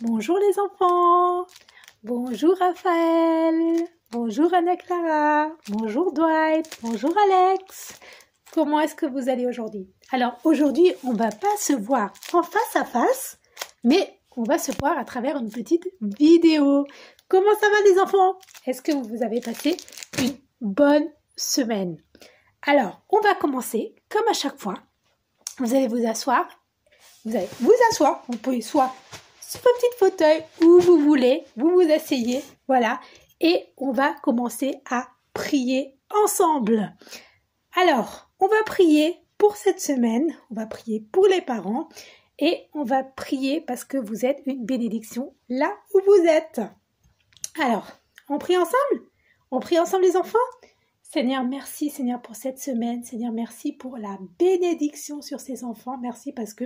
Bonjour les enfants, bonjour Raphaël, bonjour Anna-Clara, bonjour Dwight, bonjour Alex. Comment est-ce que vous allez aujourd'hui? Alors aujourd'hui, on ne va pas se voir en face à face, mais on va se voir à travers une petite vidéo. Comment ça va les enfants? Est-ce que vous avez passé une bonne semaine? Alors, on va commencer comme à chaque fois. Vous allez vous asseoir. Vous allez vous asseoir. Vous pouvez soit sur un petit fauteuil où vous voulez. Vous vous asseyez. Voilà. Et on va commencer à prier ensemble. Alors, on va prier pour cette semaine. On va prier pour les parents. Et on va prier parce que vous êtes une bénédiction là où vous êtes. Alors, on prie ensemble? On prie ensemble les enfants? Seigneur, merci Seigneur pour cette semaine. Seigneur, merci pour la bénédiction sur ces enfants. Merci parce que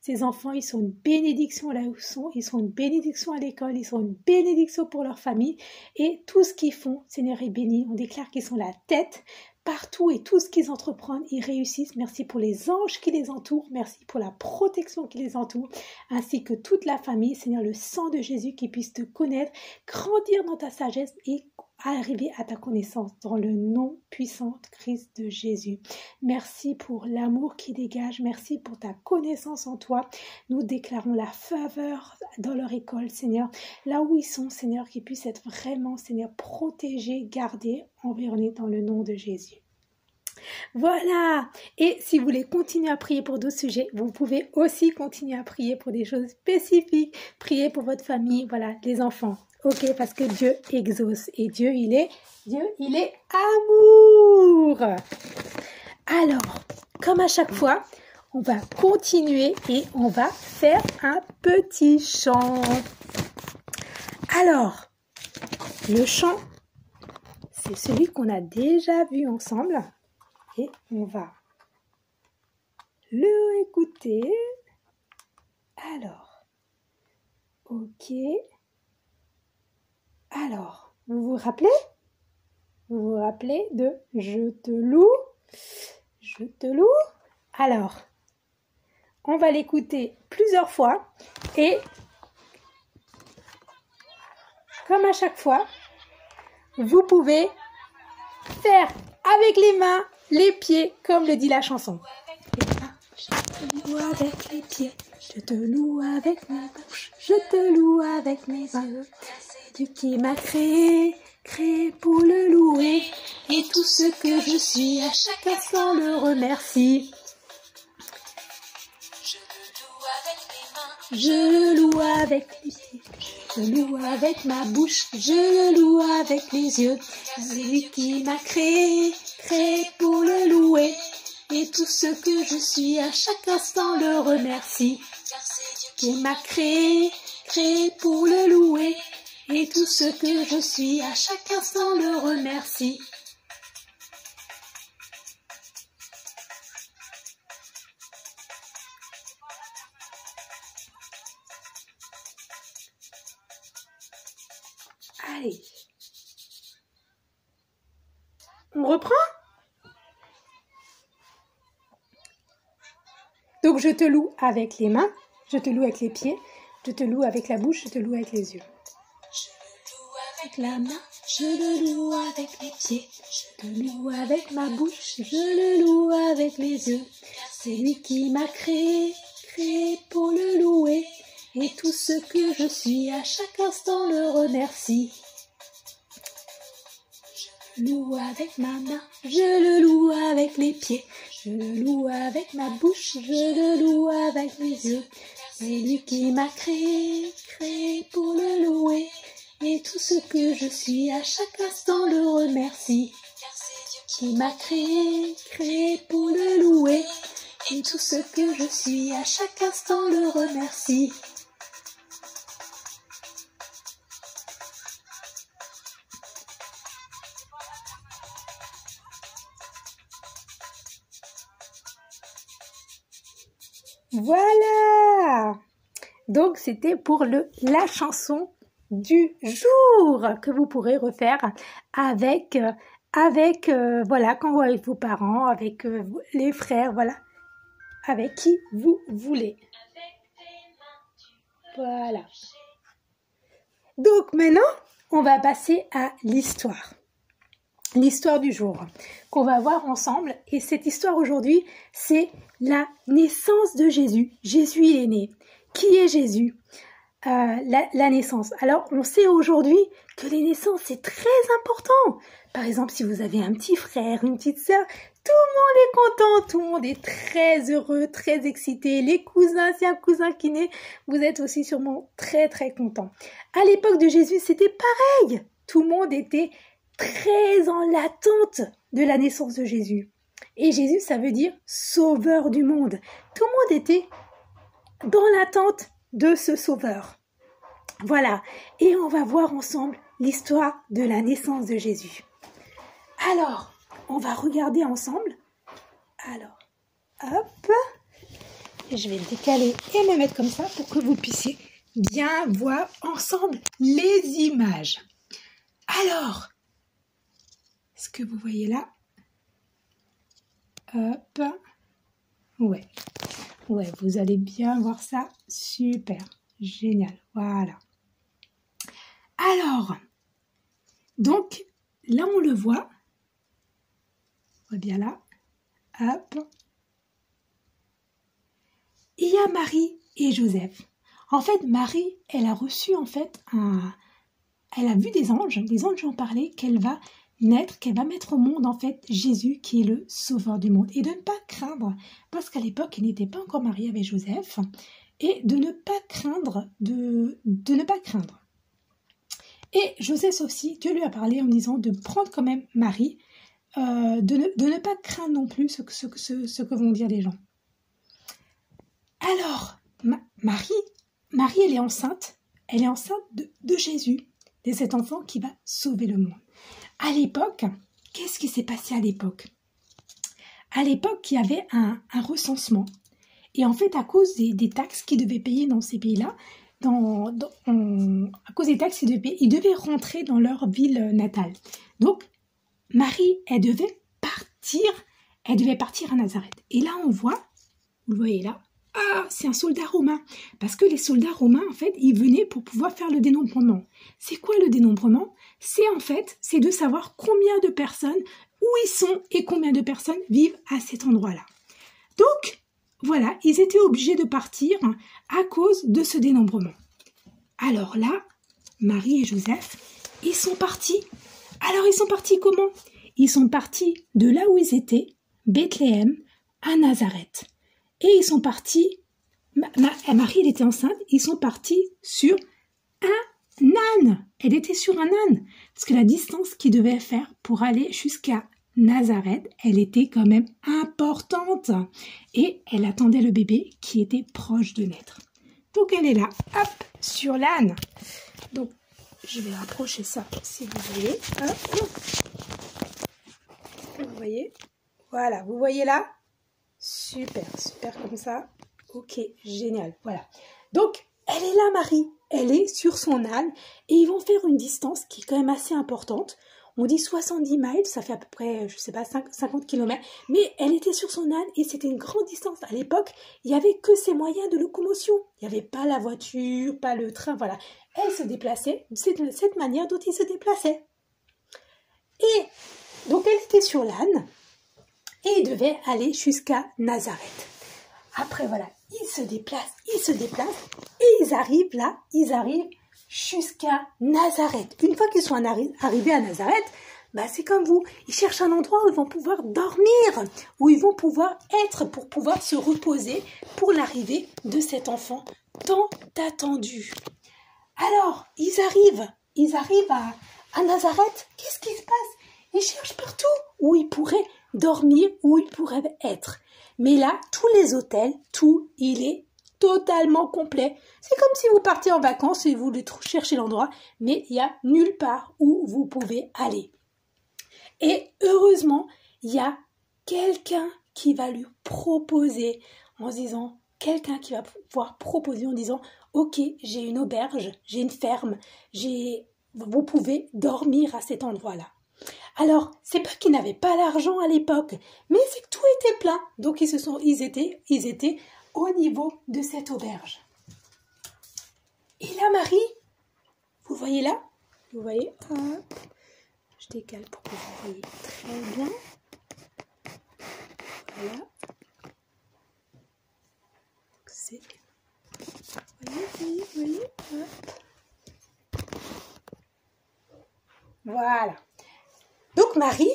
ces enfants, ils sont une bénédiction là où ils sont. Ils sont une bénédiction à l'école. Ils sont une bénédiction pour leur famille. Et tout ce qu'ils font, Seigneur, est béni. On déclare qu'ils sont la tête partout et tout ce qu'ils entreprennent, ils réussissent. Merci pour les anges qui les entourent. Merci pour la protection qui les entoure. Ainsi que toute la famille. Seigneur, le sang de Jésus qui puisse te connaître, grandir dans ta sagesse et arriver à ta connaissance dans le nom puissant de Christ de Jésus. Merci pour l'amour qui dégage. Merci pour ta connaissance en toi. Nous déclarons la faveur dans leur école, Seigneur. Là où ils sont, Seigneur, qu'ils puissent être vraiment, Seigneur, protégés, gardés, environnés dans le nom de Jésus. Voilà. Et si vous voulez continuer à prier pour d'autres sujets, vous pouvez aussi continuer à prier pour des choses spécifiques. Prier pour votre famille, voilà, les enfants. Ok, parce que Dieu exauce et Dieu, il est amour. Alors, comme à chaque fois, on va continuer et on va faire un petit chant. Alors, le chant, c'est celui qu'on a déjà vu ensemble et on va le écouter. Alors, ok. Alors, vous vous rappelez? Vous vous rappelez de « Je te loue ». Je te loue. Alors, on va l'écouter plusieurs fois et comme à chaque fois, vous pouvez faire avec les mains, les pieds, comme le dit la chanson. Je te loue avec les pieds, je te loue avec ma bouche, je te loue avec mes mains. C'est Dieu qui m'a créé pour le louer, et tout ce que je suis à chaque instant le remercie. Je le loue avec les pieds, je le loue avec ma bouche, je le loue avec les yeux. C'est lui qui m'a créé pour le louer, et tout ce que je suis à chaque instant le remercie. Car c'est Dieu qui m'a créé pour le louer, et tout ce que je suis à chaque instant le remercie. Allez. On reprend? Donc je te loue avec les mains, je te loue avec les pieds, je te loue avec la bouche, je te loue avec les yeux. Je le loue avec la main, je le loue avec les pieds, je te loue avec ma bouche, je le loue avec les yeux. C'est lui qui m'a créé pour le louer, et tout ce que je suis à chaque instant le remercie. Je le loue avec ma main, je le loue avec les pieds, je le loue avec ma bouche, je le loue avec mes yeux. C'est lui qui m'a créé pour le louer, et tout ce que je suis à chaque instant le remercie. Car c'est Dieu qui m'a créé pour le louer, et tout ce que je suis à chaque instant le remercie. Voilà! Donc, c'était pour la chanson du jour que vous pourrez refaire avec voilà, quand vous avec vos parents, avec les frères, voilà, avec qui vous voulez. Voilà. Donc maintenant, on va passer à l'histoire. L'histoire du jour qu'on va voir ensemble. Et cette histoire aujourd'hui, c'est la naissance de Jésus. Jésus, il est né. Qui est Jésus? La naissance. Alors, on sait aujourd'hui que les naissances, c'est très important. Par exemple, si vous avez un petit frère, une petite sœur, tout le monde est content, tout le monde est très heureux, très excité. Les cousins, si un cousin qui naît, vous êtes aussi sûrement très, très content. À l'époque de Jésus, c'était pareil. Tout le monde était très en l'attente de la naissance de Jésus. Et Jésus, ça veut dire sauveur du monde. Tout le monde était dans l'attente de ce sauveur. Voilà. Et on va voir ensemble l'histoire de la naissance de Jésus. Alors, on va regarder ensemble. Alors, hop. Je vais le décaler et me mettre comme ça pour que vous puissiez bien voir ensemble les images. Alors, ce que vous voyez là. Hop. Ouais, vous allez bien voir ça. Super, génial. Voilà. Alors, donc, là, on le voit. On voit bien là. Hop. Il y a Marie et Joseph. En fait, Marie, elle a reçu, elle a vu des anges ont parlé qu'elle va naître, qu'elle va mettre au monde, en fait, Jésus, qui est le sauveur du monde. Et de ne pas craindre, parce qu'à l'époque, elle n'était pas encore mariée avec Joseph, et de ne pas craindre, de ne pas craindre. Et Joseph aussi, Dieu lui a parlé en disant de prendre quand même Marie, de ne pas craindre non plus ce que vont dire les gens. Alors, Marie, elle est enceinte de Jésus, de cet enfant qui va sauver le monde. À l'époque, qu'est-ce qui s'est passé à l'époque? À l'époque, il y avait un recensement. Et en fait, à cause des taxes qu'ils devaient payer dans ces pays-là, à cause des taxes qu'ils devaient payer, ils devaient rentrer dans leur ville natale. Donc, Marie, elle devait partir à Nazareth. Et là, on voit, vous le voyez là, c'est un soldat romain. Parce que les soldats romains, en fait, ils venaient pour pouvoir faire le dénombrement. C'est quoi le dénombrement? C'est de savoir combien de personnes, où ils sont et combien de personnes vivent à cet endroit-là. Donc, voilà, ils étaient obligés de partir à cause de ce dénombrement. Alors là, Marie et Joseph, ils sont partis. Alors, ils sont partis comment? Ils sont partis de là où ils étaient, Bethléem, à Nazareth. Et ils sont partis, Marie, elle était enceinte, ils sont partis sur un âne. Elle était sur un âne. Parce que la distance qu'ils devaient faire pour aller jusqu'à Nazareth, elle était quand même importante. Et elle attendait le bébé qui était proche de naître. Donc elle est là, hop, sur l'âne. Donc je vais rapprocher ça si vous voulez. Hop. Vous voyez? Voilà, vous voyez là? Super, super comme ça. Ok, génial. Voilà. Donc, elle est là, Marie. Elle est sur son âne et ils vont faire une distance qui est quand même assez importante. On dit 70 miles, ça fait à peu près, je sais pas, 50 km. Mais elle était sur son âne et c'était une grande distance. À l'époque, il n'y avait que ces moyens de locomotion. Il n'y avait pas la voiture, pas le train, voilà. Elle se déplaçait, c'est de cette manière dont ils se déplaçaient. Et donc, elle était sur l'âne. Et ils devaient aller jusqu'à Nazareth. Après, voilà, ils se déplacent, et ils arrivent là, jusqu'à Nazareth. Une fois qu'ils sont arrivés à Nazareth, c'est comme vous, ils cherchent un endroit où ils vont pouvoir dormir, où ils vont pouvoir être pour pouvoir se reposer pour l'arrivée de cet enfant tant attendu. Alors, ils arrivent à Nazareth. Qu'est-ce qui se passe? Ils cherchent partout où ils pourraient dormir, où ils pourraient être. Mais là, tous les hôtels, il est totalement complet. C'est comme si vous partiez en vacances et vous voulez chercher l'endroit, mais il n'y a nulle part où vous pouvez aller. Et heureusement, il y a quelqu'un qui va lui proposer en se disant, quelqu'un qui va pouvoir proposer en disant, ok, j'ai une auberge, j'ai une ferme, vous pouvez dormir à cet endroit-là. Alors, c'est pas qu'ils n'avaient pas l'argent à l'époque, mais c'est que tout était plein. Donc, ils étaient au niveau de cette auberge. Et là, Marie, vous voyez là? Vous voyez? Hop. Je décale pour que vous voyez très bien. Voilà. C'est... Voyez. Hop. Voilà. Donc Marie,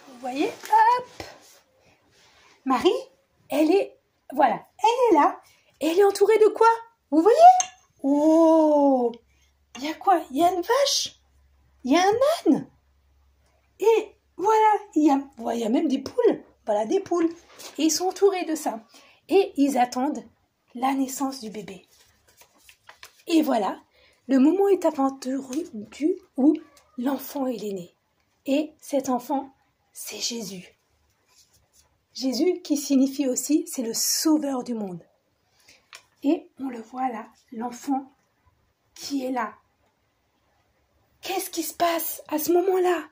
vous voyez, hop. Marie, elle est là. Elle est entourée de quoi? Vous voyez? Oh, il y a quoi? Il y a une vache, il y a un âne. Et voilà, il y a même des poules. Voilà, des poules. Et ils sont entourés de ça. Et ils attendent la naissance du bébé. Et voilà, le moment est aventureux où l'enfant est né. Et cet enfant, c'est Jésus. Jésus qui signifie aussi, c'est le sauveur du monde. Et on le voit là, l'enfant qui est là. Qu'est-ce qui se passe à ce moment-là?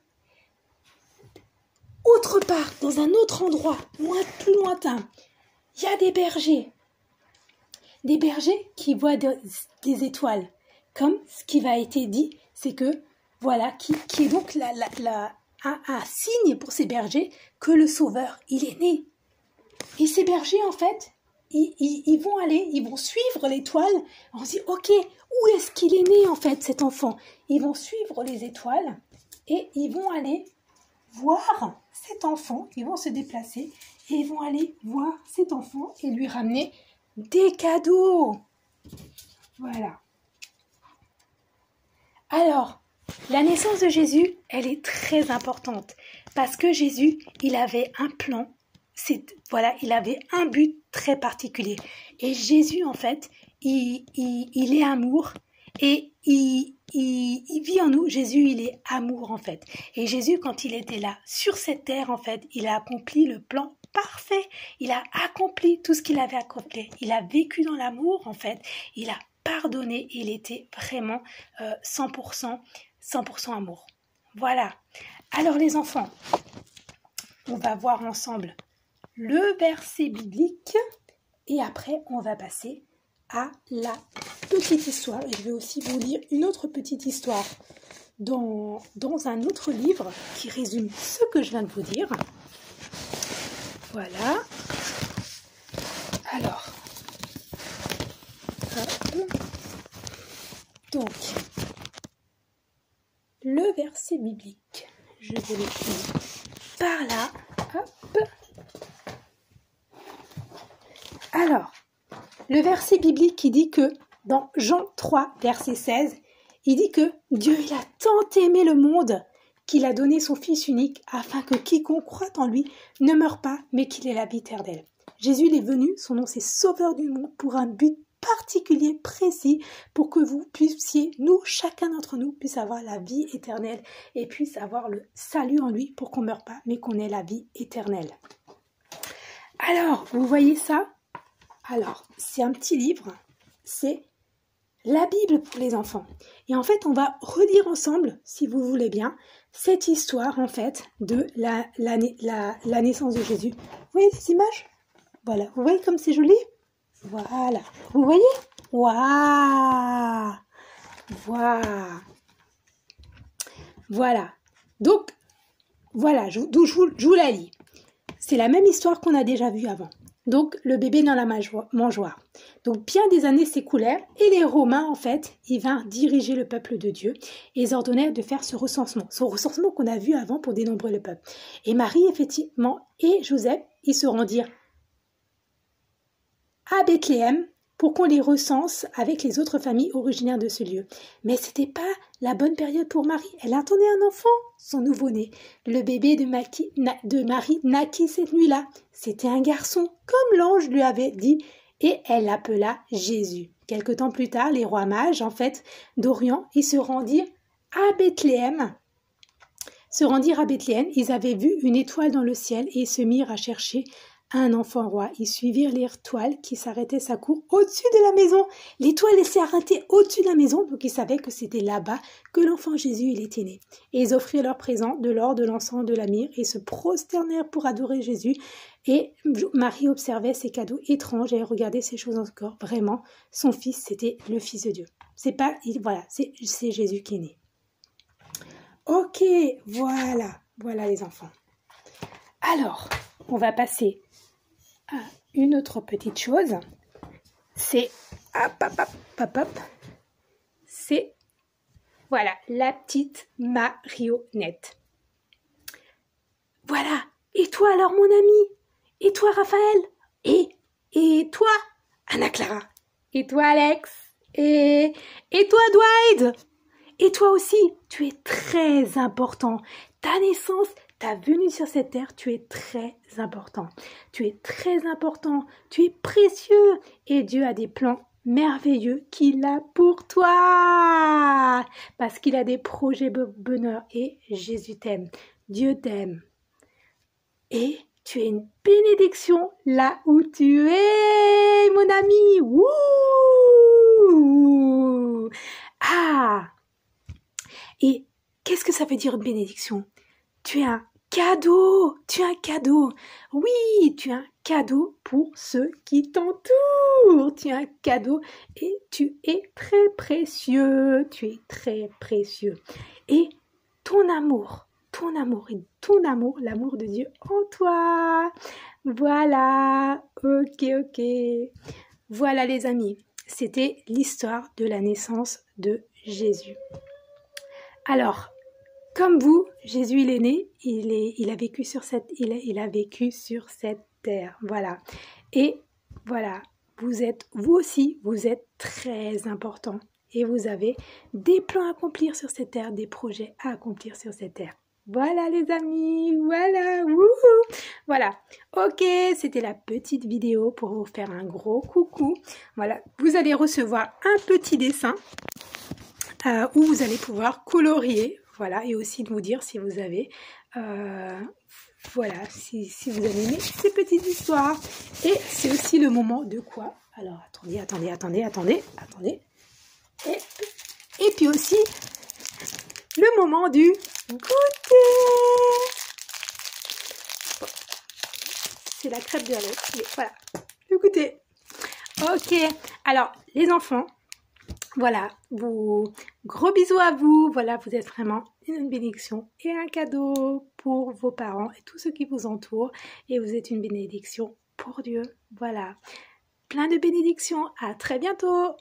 Autre part, dans un autre endroit, plus lointain, il y a des bergers. Des bergers qui voient des étoiles. Comme ce qui va être dit, c'est que, voilà, qui est donc un signe pour ces bergers que le Sauveur, il est né. Et ces bergers, en fait, ils vont suivre l'étoile. On se dit, ok, où est-ce qu'il est né, en fait, cet enfant? Ils vont suivre les étoiles et ils vont aller voir cet enfant, ils vont se déplacer et ils vont aller voir cet enfant et lui ramener des cadeaux. Voilà. Alors, la naissance de Jésus, elle est très importante parce que Jésus, il avait un plan, il avait un but très particulier. Et Jésus, en fait, il est amour et il vit en nous. Jésus, il est amour, en fait. Et Jésus, quand il était là, sur cette terre, en fait, il a accompli le plan parfait. Il a accompli tout ce qu'il avait accompli. Il a vécu dans l'amour, en fait. Il a pardonné. Il était vraiment 100% amour. Voilà. Alors, les enfants, on va voir ensemble le verset biblique et après, on va passer à la petite histoire. Et je vais aussi vous lire une autre petite histoire dans un autre livre qui résume ce que je viens de vous dire. Voilà. Alors, hop. Donc, le verset biblique, je vais l'écrire par là. Hop. Alors, le verset biblique qui dit que dans Jean 3, verset 16, il dit que Dieu il a tant aimé le monde qu'il a donné son Fils unique afin que quiconque croit en lui ne meure pas, mais qu'il ait la vie éternelle. Jésus il est venu, son nom c'est Sauveur du monde, pour un but particulier, précis, pour que vous puissiez, nous, chacun d'entre nous, puisse avoir la vie éternelle et puisse avoir le salut en lui pour qu'on ne meure pas, mais qu'on ait la vie éternelle. Alors, vous voyez ça? Alors, c'est un petit livre, c'est la Bible pour les enfants. Et en fait, on va redire ensemble, si vous voulez bien, cette histoire, en fait, de la naissance de Jésus. Vous voyez les images? Voilà, vous voyez comme c'est joli? Voilà, vous voyez? Waouh! Voilà. Donc, voilà, je vous la lis. C'est la même histoire qu'on a déjà vue avant. Donc, le bébé dans la mangeoire. Donc, bien des années s'écoulèrent et les Romains, en fait, ils vinrent diriger le peuple de Dieu et ils ordonnèrent de faire ce recensement qu'on a vu avant pour dénombrer le peuple. Et Marie, effectivement, et Joseph, ils se rendirent à Bethléem pour qu'on les recense avec les autres familles originaires de ce lieu. Mais ce n'était pas la bonne période pour Marie. Elle attendait un enfant, son nouveau-né. Le bébé de Marie naquit cette nuit-là. C'était un garçon, comme l'ange lui avait dit, et elle l'appela Jésus. Quelque temps plus tard, les rois mages, en fait, d'Orient, ils se rendirent à Bethléem. Ils avaient vu une étoile dans le ciel et ils se mirent à chercher un enfant roi. Ils suivirent l'étoile qui s'arrêtait sa cour au-dessus de la maison. L'étoile s'est arrêtée au-dessus de la maison, donc ils savaient que c'était là-bas que l'enfant Jésus il était né. Et ils offrirent leurs présents, de l'or, de l'encens, de la myrrhe, et se prosternèrent pour adorer Jésus. Et Marie observait ces cadeaux étranges et regardait ces choses encore. Vraiment, son fils, c'était le Fils de Dieu. C'est pas, voilà, c'est Jésus qui est né. Ok, voilà les enfants. Alors, on va passer à une autre petite chose. C'est, c'est, voilà, la petite marionnette. Voilà. Et toi alors, mon ami? Et toi, Raphaël? Et toi, Anna-Clara? Et toi, Alex? Et toi, Dwight? Et toi aussi, tu es très important. Ta naissance, ta venue sur cette terre, tu es très important. Tu es très important. Tu es précieux. Et Dieu a des plans merveilleux qu'il a pour toi. Parce qu'il a des projets de bonheur. Et Jésus t'aime. Dieu t'aime. Et tu es une bénédiction là où tu es, mon ami. Wouh! Ah! Et qu'est-ce que ça veut dire une bénédiction? Tu es un cadeau, tu es un cadeau. Oui, tu es un cadeau pour ceux qui t'entourent. Tu es un cadeau et tu es très précieux. Tu es très précieux. Et ton amour et ton amour, l'amour de Dieu en toi. Voilà, ok. Voilà les amis, c'était l'histoire de la naissance de Jésus. Alors, comme vous, Jésus il est né, il a vécu sur cette terre, voilà. Et voilà, vous aussi, vous êtes très important et vous avez des plans à accomplir sur cette terre, des projets à accomplir sur cette terre. Voilà les amis, voilà, wouhou. Voilà, ok, c'était la petite vidéo pour vous faire un gros coucou. Voilà, vous allez recevoir un petit dessin où vous allez pouvoir colorier, voilà, et aussi de vous dire si vous avez, voilà, si vous avez aimé ces petites histoires. Et c'est aussi le moment de quoi? Alors, attendez. Et puis aussi, le moment du goûter. C'est la crêpe de Alex, mais voilà, le goûter. Ok, alors les enfants, voilà, gros bisous à vous. Voilà, vous êtes vraiment une bénédiction et un cadeau pour vos parents et tous ceux qui vous entourent. Et vous êtes une bénédiction pour Dieu. Voilà, plein de bénédictions. À très bientôt.